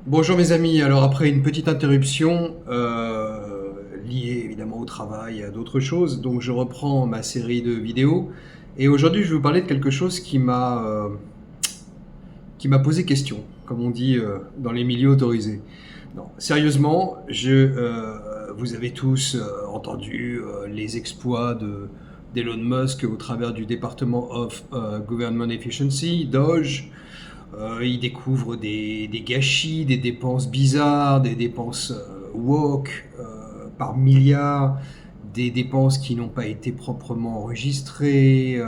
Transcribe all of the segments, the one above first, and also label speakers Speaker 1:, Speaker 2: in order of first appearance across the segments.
Speaker 1: Bonjour mes amis, alors après une petite interruption liée évidemment au travail et à d'autres choses, donc je reprends ma série de vidéos et aujourd'hui je vais vous parler de quelque chose qui m'a posé question, comme on dit dans les milieux autorisés. Non, sérieusement, vous avez tous entendu les exploits d'Elon Musk au travers du Department of Government Efficiency, DOGE. Il découvre des gâchis, des dépenses bizarres, des dépenses woke par milliards, des dépenses qui n'ont pas été proprement enregistrées,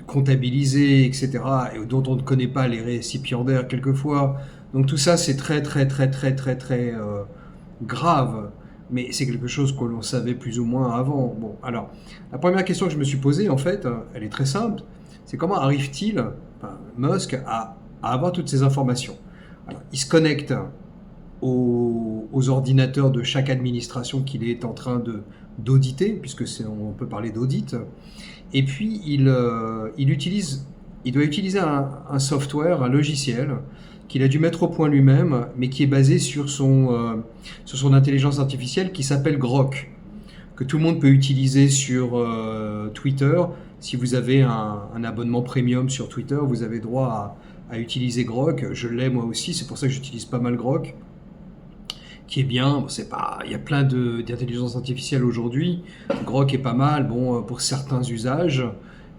Speaker 1: comptabilisées, etc., et dont on ne connaît pas les récipiendaires quelquefois. Donc tout ça, c'est très, très, très, très, très, très grave. Mais c'est quelque chose que l'on savait plus ou moins avant. Bon, alors, la première question que je me suis posée, en fait, elle est très simple. C'est comment arrive-t-il, enfin, Musk, à avoir toutes ces informations? Alors, il se connecte aux ordinateurs de chaque administration qu'il est en train d'auditer, puisque on peut parler d'audit. Et puis, il doit utiliser un software, un logiciel, qu'il a dû mettre au point lui-même, mais qui est basé sur son intelligence artificielle qui s'appelle Grok, que tout le monde peut utiliser sur Twitter. Si vous avez un abonnement premium sur Twitter, vous avez droit à utiliser Grok. Je l'ai moi aussi, c'est pour ça que j'utilise pas mal Grok, qui est bien. Bon, c'est pas, il y a plein d'intelligence artificielle aujourd'hui. Grok est pas mal, bon, pour certains usages,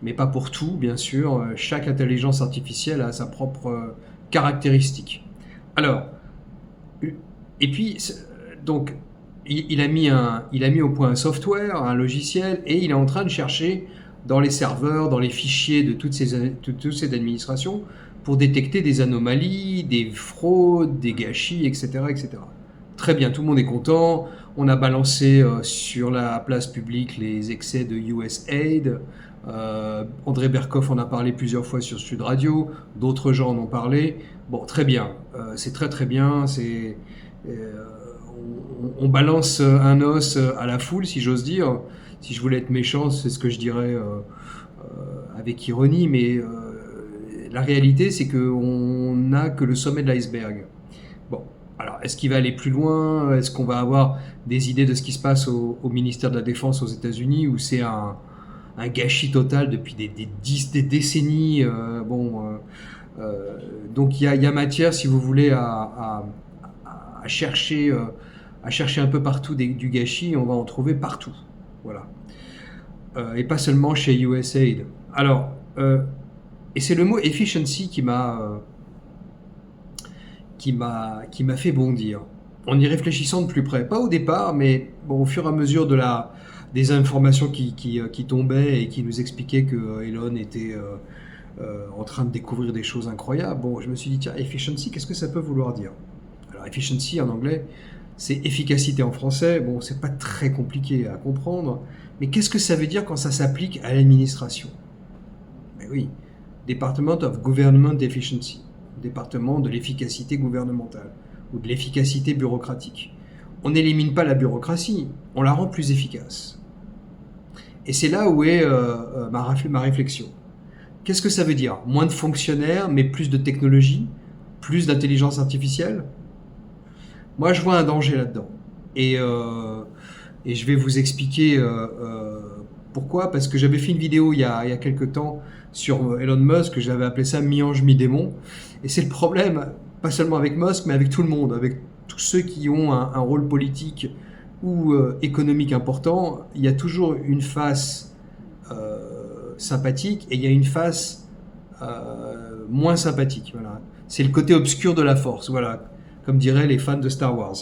Speaker 1: mais pas pour tout, bien sûr. Chaque intelligence artificielle a sa propre caractéristique. Alors, et puis, donc, il a mis au point un software, un logiciel, et il est en train de chercher dans les serveurs, dans les fichiers de toutes ces administrations, pour détecter des anomalies, des fraudes, des gâchis, etc., etc. Très bien, tout le monde est content. On a balancé sur la place publique les excès de USAID. André Berkoff en a parlé plusieurs fois sur Sud Radio. D'autres gens en ont parlé. Bon, très bien. C'est très très bien. Euh, on balance un os à la foule, si j'ose dire. Si je voulais être méchant, c'est ce que je dirais avec ironie. Mais la réalité, c'est qu'on n'a que le sommet de l'iceberg. Bon, alors est-ce qu'il va aller plus loin? Est-ce qu'on va avoir des idées de ce qui se passe au ministère de la Défense aux États-Unis, où c'est un gâchis total depuis des décennies? Donc il y a matière, si vous voulez, à chercher un peu partout du gâchis. On va en trouver partout. Voilà. Et pas seulement chez USAID. Alors, et c'est le mot efficiency qui m'a fait bondir. En y réfléchissant de plus près, pas au départ, mais bon, au fur et à mesure des informations qui tombaient et qui nous expliquaient que Elon était en train de découvrir des choses incroyables, bon, je me suis dit, tiens, efficiency, qu'est-ce que ça peut vouloir dire? Alors, efficiency en anglais, c'est efficacité en français. Bon, c'est pas très compliqué à comprendre, mais qu'est-ce que ça veut dire quand ça s'applique à l'administration? Mais oui, Department of Government Efficiency, département de l'efficacité gouvernementale ou de l'efficacité bureaucratique. On n'élimine pas la bureaucratie, on la rend plus efficace. Et c'est là où est ma réflexion. Qu'est-ce que ça veut dire? Moins de fonctionnaires, mais plus de technologie, plus d'intelligence artificielle? Moi, je vois un danger là-dedans. Et, euh, et je vais vous expliquer pourquoi. Parce que j'avais fait une vidéo il y a quelques temps sur Elon Musk, j'avais appelé ça mi-ange, mi-démon. Et c'est le problème, pas seulement avec Musk, mais avec tout le monde, avec tous ceux qui ont un rôle politique ou économique important. Il y a toujours une face sympathique et il y a une face moins sympathique. Voilà. C'est le côté obscur de la force, voilà, comme diraient les fans de Star Wars.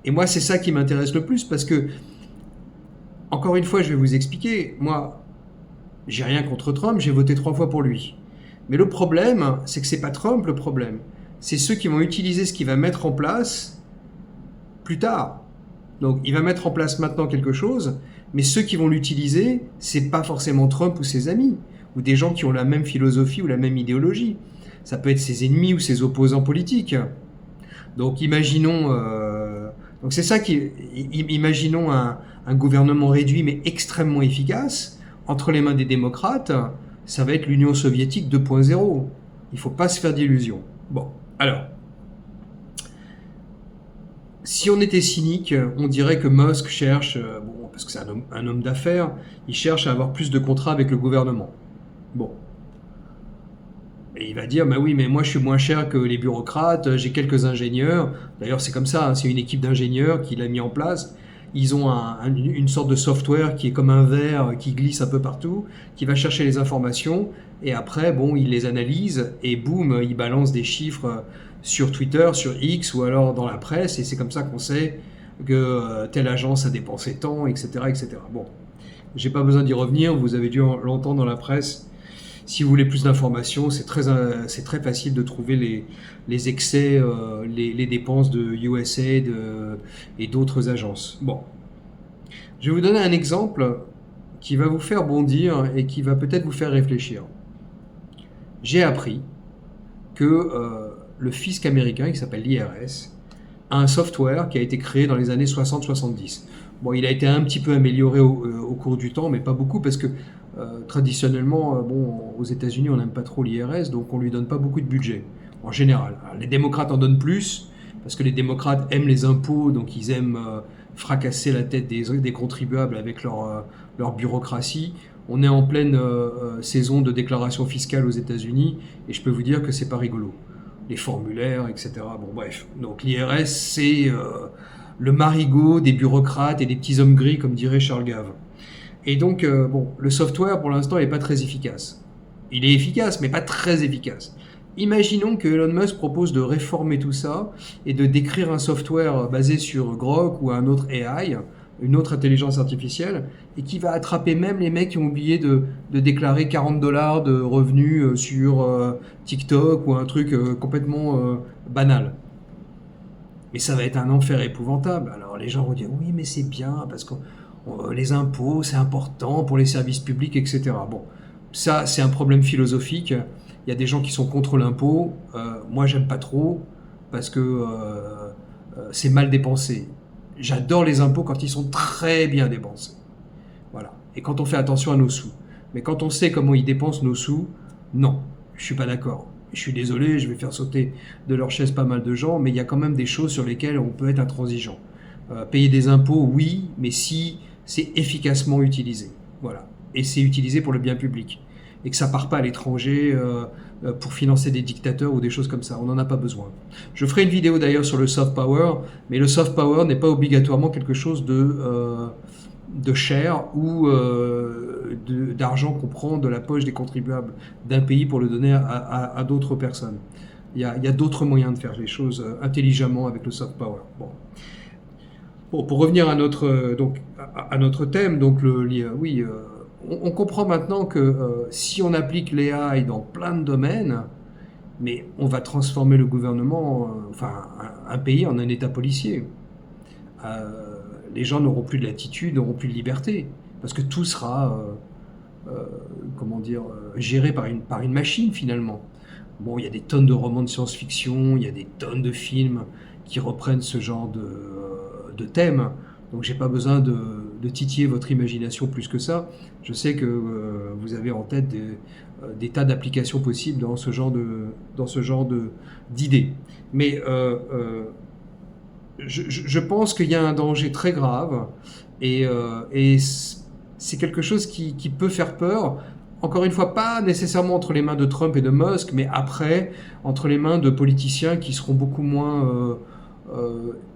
Speaker 1: Et moi, c'est ça qui m'intéresse le plus parce que, encore une fois, je vais vous expliquer. Moi, j'ai rien contre Trump, j'ai voté 3 fois pour lui. Mais le problème, c'est que c'est pas Trump le problème. C'est ceux qui vont utiliser ce qu'il va mettre en place plus tard. Donc, il va mettre en place maintenant quelque chose, mais ceux qui vont l'utiliser, c'est pas forcément Trump ou ses amis, ou des gens qui ont la même philosophie ou la même idéologie. Ça peut être ses ennemis ou ses opposants politiques. Donc, donc c'est ça imaginons un gouvernement réduit mais extrêmement efficace entre les mains des démocrates. Ça va être l'Union soviétique 2.0. Il ne faut pas se faire d'illusions. Bon, Alors, si on était cynique, on dirait que Musk cherche, bon, parce que c'est un homme d'affaires, il cherche à avoir plus de contrats avec le gouvernement. Bon. Et il va dire, bah oui, mais moi je suis moins cher que les bureaucrates, j'ai quelques ingénieurs. D'ailleurs, c'est comme ça, hein, c'est une équipe d'ingénieurs qui l'a mis en place. Ils ont une sorte de software qui est comme un verre qui glisse un peu partout, qui va chercher les informations, et après, bon, ils les analysent, et boum, ils balancent des chiffres sur Twitter, sur X, ou alors dans la presse, et c'est comme ça qu'on sait que telle agence a dépensé tant, etc., etc. Bon, j'ai pas besoin d'y revenir, vous avez dû l'entendre dans la presse. Si vous voulez plus d'informations, c'est très facile de trouver les excès, les dépenses de USAID et d'autres agences. Bon, je vais vous donner un exemple qui va vous faire bondir et qui va peut-être vous faire réfléchir. J'ai appris que le fisc américain, qui s'appelle l'IRS, a un software qui a été créé dans les années 60-70. Bon, il a été un petit peu amélioré au cours du temps, mais pas beaucoup, parce que traditionnellement, bon, aux États-Unis, on n'aime pas trop l'IRS, donc on lui donne pas beaucoup de budget, en général. Alors, les démocrates en donnent plus, parce que les démocrates aiment les impôts, donc ils aiment fracasser la tête des contribuables avec leur bureaucratie. On est en pleine saison de déclaration fiscale aux États-Unis, et je peux vous dire que c'est pas rigolo. Les formulaires, etc. Bon, bref. Donc l'IRS, c'est le marigot des bureaucrates et des petits hommes gris, comme dirait Charles Gave. Et donc, bon, le software, pour l'instant, n'est pas très efficace. Il est efficace, mais pas très efficace. Imaginons que Elon Musk propose de réformer tout ça et de décrire un software basé sur Grok ou un autre AI, une autre intelligence artificielle, et qui va attraper même les mecs qui ont oublié de déclarer $40 de revenus sur TikTok ou un truc complètement banal. Mais ça va être un enfer épouvantable. Alors les gens vont dire oui, mais c'est bien parce que les impôts c'est important pour les services publics, etc. Bon, ça c'est un problème philosophique. Il y a des gens qui sont contre l'impôt. Moi j'aime pas trop parce que c'est mal dépensé. J'adore les impôts quand ils sont très bien dépensés. Voilà. Et quand on fait attention à nos sous. Mais quand on sait comment ils dépensent nos sous, non, je suis pas d'accord. Je suis désolé, je vais faire sauter de leur chaise pas mal de gens, mais il y a quand même des choses sur lesquelles on peut être intransigeant. Payer des impôts, oui, mais si c'est efficacement utilisé. Voilà. Et c'est utilisé pour le bien public. Et que ça part pas à l'étranger pour financer des dictateurs ou des choses comme ça. On n'en a pas besoin. Je ferai une vidéo d'ailleurs sur le soft power, mais le soft power n'est pas obligatoirement quelque chose de cher ou d'argent qu'on prend de la poche des contribuables d'un pays pour le donner à d'autres personnes. Il y a d'autres moyens de faire les choses intelligemment avec le soft power. Bon, pour revenir à notre thème, donc oui, on comprend maintenant que si on applique l'AI dans plein de domaines, mais on va transformer le gouvernement, enfin un pays en un État policier. Les gens n'auront plus de latitude, n'auront plus de liberté, parce que tout sera, géré par une machine finalement. Bon, il y a des tonnes de romans de science-fiction, il y a des tonnes de films qui reprennent ce genre de thèmes, donc j'ai pas besoin de titiller votre imagination plus que ça. Je sais que vous avez en tête des tas d'applications possibles dans ce genre d'idées. Mais je pense qu'il y a un danger très grave et c'est quelque chose qui peut faire peur. Encore une fois, pas nécessairement entre les mains de Trump et de Musk, mais après, entre les mains de politiciens qui seront beaucoup moins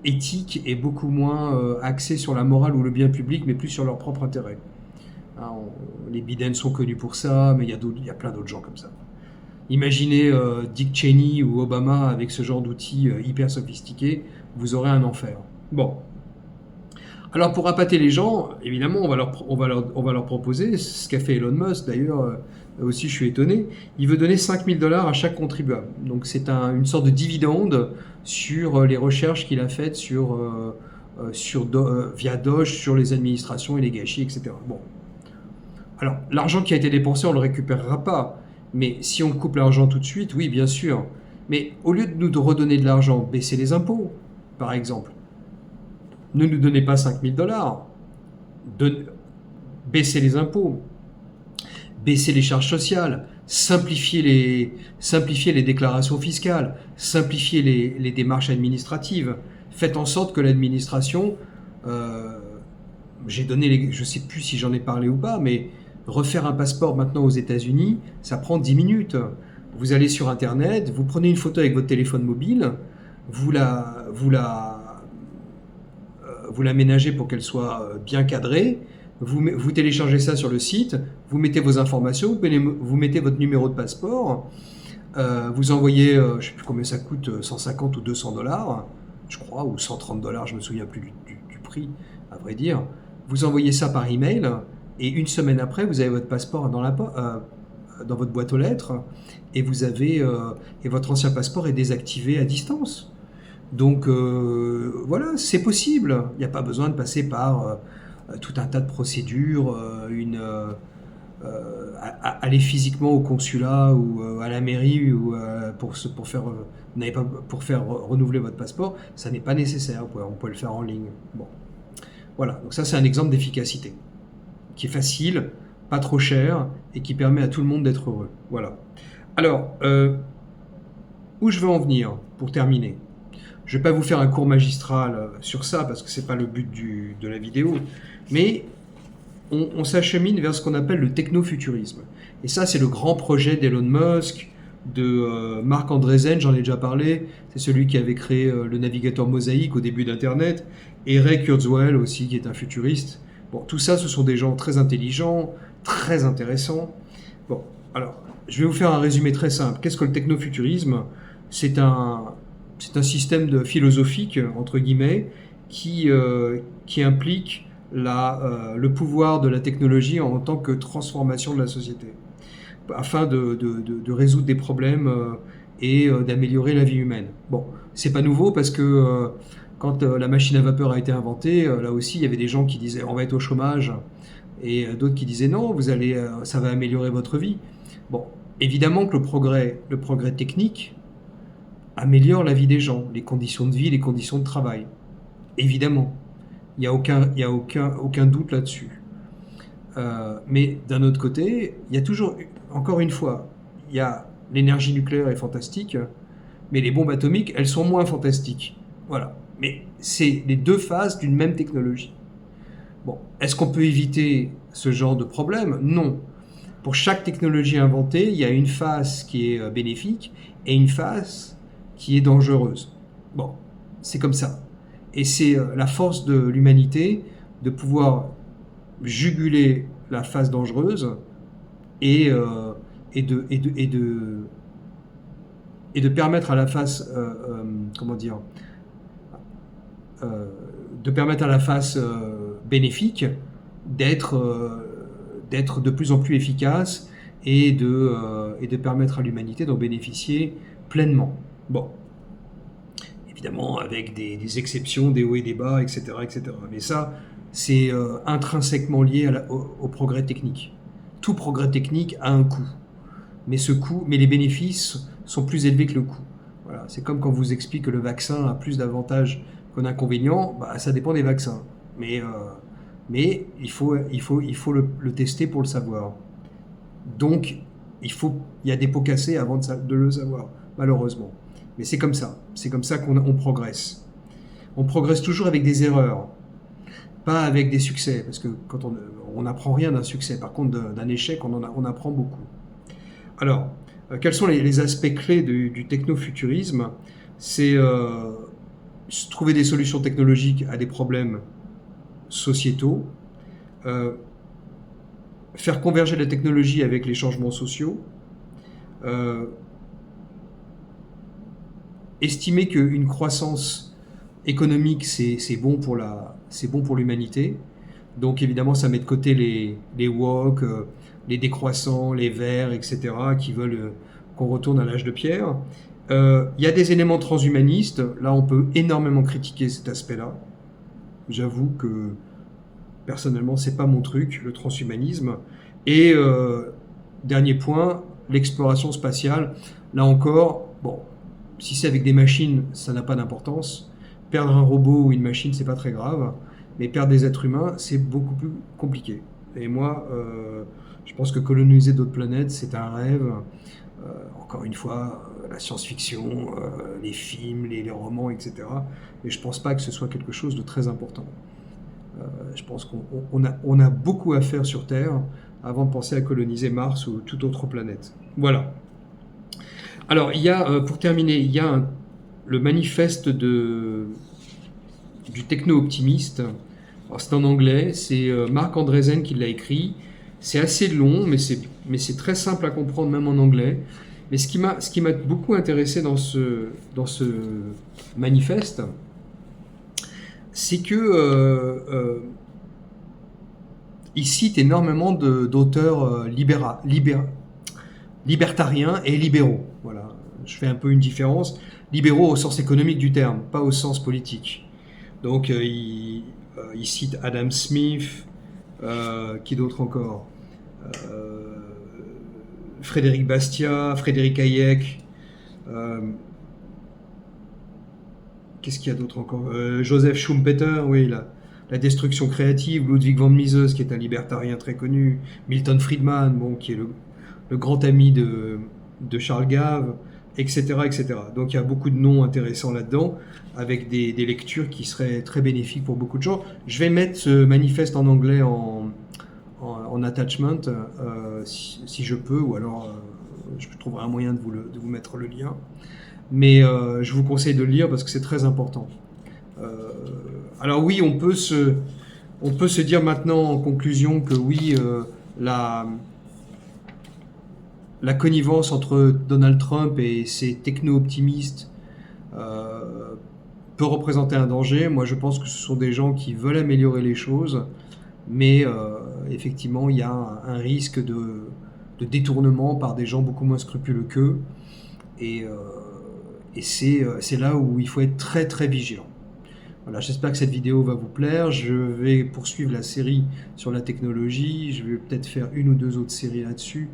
Speaker 1: éthiques et beaucoup moins axés sur la morale ou le bien public, mais plus sur leur propre intérêt. Hein, les Biden sont connus pour ça, mais il y a plein d'autres gens comme ça. Imaginez Dick Cheney ou Obama avec ce genre d'outils hyper sophistiqués, vous aurez un enfer. Bon. Alors pour appâter les gens, évidemment, on va leur proposer ce qu'a fait Elon Musk. D'ailleurs, aussi je suis étonné. Il veut donner $5000 à chaque contribuable. Donc c'est une sorte de dividende sur les recherches qu'il a faites via Doge sur les administrations et les gâchis, etc. Bon. Alors l'argent qui a été dépensé, on ne le récupérera pas. Mais si on coupe l'argent tout de suite, oui, bien sûr. Mais au lieu de nous redonner de l'argent, baissez les impôts, par exemple. Ne nous donnez pas $5000. Baissez les impôts. Baissez les charges sociales. simplifier les déclarations fiscales, simplifier les démarches administratives. Faites en sorte que l'administration, je ne sais plus si j'en ai parlé ou pas, mais refaire un passeport maintenant aux États-Unis, ça prend 10 minutes. Vous allez sur Internet, vous prenez une photo avec votre téléphone mobile, vous l'aménagez pour qu'elle soit bien cadrée, vous téléchargez ça sur le site, vous mettez vos informations, vous mettez votre numéro de passeport, vous envoyez, je ne sais plus combien ça coûte, 150 ou 200 dollars, je crois, ou 130 dollars, je ne me souviens plus du prix, à vrai dire. Vous envoyez ça par email, et une semaine après, vous avez votre passeport dans votre boîte aux lettres, et et votre ancien passeport est désactivé à distance. Donc voilà, c'est possible. Il n'y a pas besoin de passer par tout un tas de procédures, aller physiquement au consulat ou à la mairie pour faire renouveler votre passeport. Ça n'est pas nécessaire. On peut le faire en ligne. Bon, voilà. Donc ça, c'est un exemple d'efficacité qui est facile, pas trop cher et qui permet à tout le monde d'être heureux. Voilà. Alors, où je veux en venir pour terminer? Je ne vais pas vous faire un cours magistral sur ça parce que ce n'est pas le but de la vidéo, mais on s'achemine vers ce qu'on appelle le technofuturisme. Et ça, c'est le grand projet d'Elon Musk, de Marc Andreessen, j'en ai déjà parlé, c'est celui qui avait créé le navigateur Mosaïque au début d'Internet, et Ray Kurzweil aussi, qui est un futuriste. Bon, tout ça, ce sont des gens très intelligents, très intéressants. Bon, alors, je vais vous faire un résumé très simple. Qu'est-ce que le technofuturisme? C'est un système philosophique, entre guillemets, qui implique le pouvoir de la technologie en tant que transformation de la société, afin de résoudre des problèmes et d'améliorer la vie humaine. Bon, c'est pas nouveau parce que quand la machine à vapeur a été inventée, là aussi, il y avait des gens qui disaient on va être au chômage, et d'autres qui disaient non, ça va améliorer votre vie. Bon, évidemment que le progrès technique améliore la vie des gens, les conditions de vie, les conditions de travail. Évidemment, il n'y a aucun doute là-dessus. Mais d'un autre côté, il y a toujours, encore une fois, il y a l'énergie nucléaire est fantastique, mais les bombes atomiques, elles sont moins fantastiques. Voilà. Mais c'est les deux phases d'une même technologie. Bon, est-ce qu'on peut éviter ce genre de problème? Non. Pour chaque technologie inventée, il y a une phase qui est bénéfique et une phase qui est dangereuse. Bon, c'est comme ça. Et c'est la force de l'humanité de pouvoir juguler la phase dangereuse et de permettre à la phase, de permettre à la phase bénéfique d'être de plus en plus efficace et de permettre à l'humanité d'en bénéficier pleinement. Bon, évidemment avec des exceptions, des hauts et des bas, etc. etc. Mais ça, c'est intrinsèquement lié au progrès technique. Tout progrès technique a un coût, mais les bénéfices sont plus élevés que le coût. Voilà, c'est comme quand on vous explique que le vaccin a plus d'avantages qu'un inconvénient, ça dépend des vaccins. Mais il faut le tester pour le savoir. Donc, il y a des pots cassés avant de le savoir, malheureusement. Mais c'est comme ça qu'on progresse. On progresse toujours avec des erreurs, pas avec des succès, parce que quand on n'apprend rien d'un succès. Par contre, d'un échec, on apprend beaucoup. Alors, quels sont les aspects clés du technofuturisme? C'est trouver des solutions technologiques à des problèmes sociétaux, faire converger la technologie avec les changements sociaux, estimer qu'une croissance économique, c'est bon pour l'humanité. Donc évidemment, ça met de côté les woke, les décroissants, les verts, etc., qui veulent qu'on retourne à l'âge de pierre. Il y a des éléments transhumanistes. Là, on peut énormément critiquer cet aspect-là. J'avoue que, personnellement, c'est pas mon truc, le transhumanisme. Et dernier point, l'exploration spatiale. Là encore, bon, si c'est avec des machines, ça n'a pas d'importance. Perdre un robot ou une machine, c'est pas très grave. Mais perdre des êtres humains, c'est beaucoup plus compliqué. Et moi, je pense que coloniser d'autres planètes, c'est un rêve. Encore une fois, la science-fiction, les films, les romans, etc. Et je pense pas que ce soit quelque chose de très important. Je pense qu'on a beaucoup à faire sur Terre avant de penser à coloniser Mars ou toute autre planète. Voilà. Alors, il y a, pour terminer, il y a le manifeste du techno-optimiste. C'est en anglais, c'est Marc Andreessen qui l'a écrit. C'est assez long, mais c'est très simple à comprendre même en anglais. Mais ce qui m'a beaucoup intéressé dans ce manifeste, c'est que il cite énormément d'auteurs libertariens et libéraux. Voilà, je fais un peu une différence. Libéraux au sens économique du terme, pas au sens politique. Donc il cite Adam Smith, qui d'autre encore, Frédéric Bastiat, Frédéric Hayek, qu'est-ce qu'il y a d'autre encore, Joseph Schumpeter, oui, la destruction créative, Ludwig von Mises, qui est un libertarien très connu, Milton Friedman, bon, qui est le grand ami de Charles Gave, etc., etc. Donc il y a beaucoup de noms intéressants là-dedans, avec des lectures qui seraient très bénéfiques pour beaucoup de gens. Je vais mettre ce manifeste en anglais en attachment, si je peux, ou alors je trouverai un moyen de vous mettre le lien. Mais je vous conseille de le lire parce que c'est très important. Alors oui, on peut se dire maintenant en conclusion que oui, la connivence entre Donald Trump et ses techno-optimistes peut représenter un danger. Moi, je pense que ce sont des gens qui veulent améliorer les choses, mais effectivement, il y a un risque de détournement par des gens beaucoup moins scrupuleux qu'eux. Et c'est là où il faut être très très vigilant. Voilà, j'espère que cette vidéo va vous plaire. Je vais poursuivre la série sur la technologie. Je vais peut-être faire une ou deux autres séries là-dessus,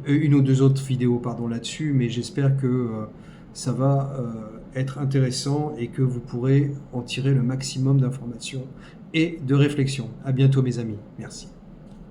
Speaker 1: une ou deux autres vidéos pardon là-dessus, mais j'espère que ça va être intéressant et que vous pourrez en tirer le maximum d'informations et de réflexions. À bientôt mes amis. Merci.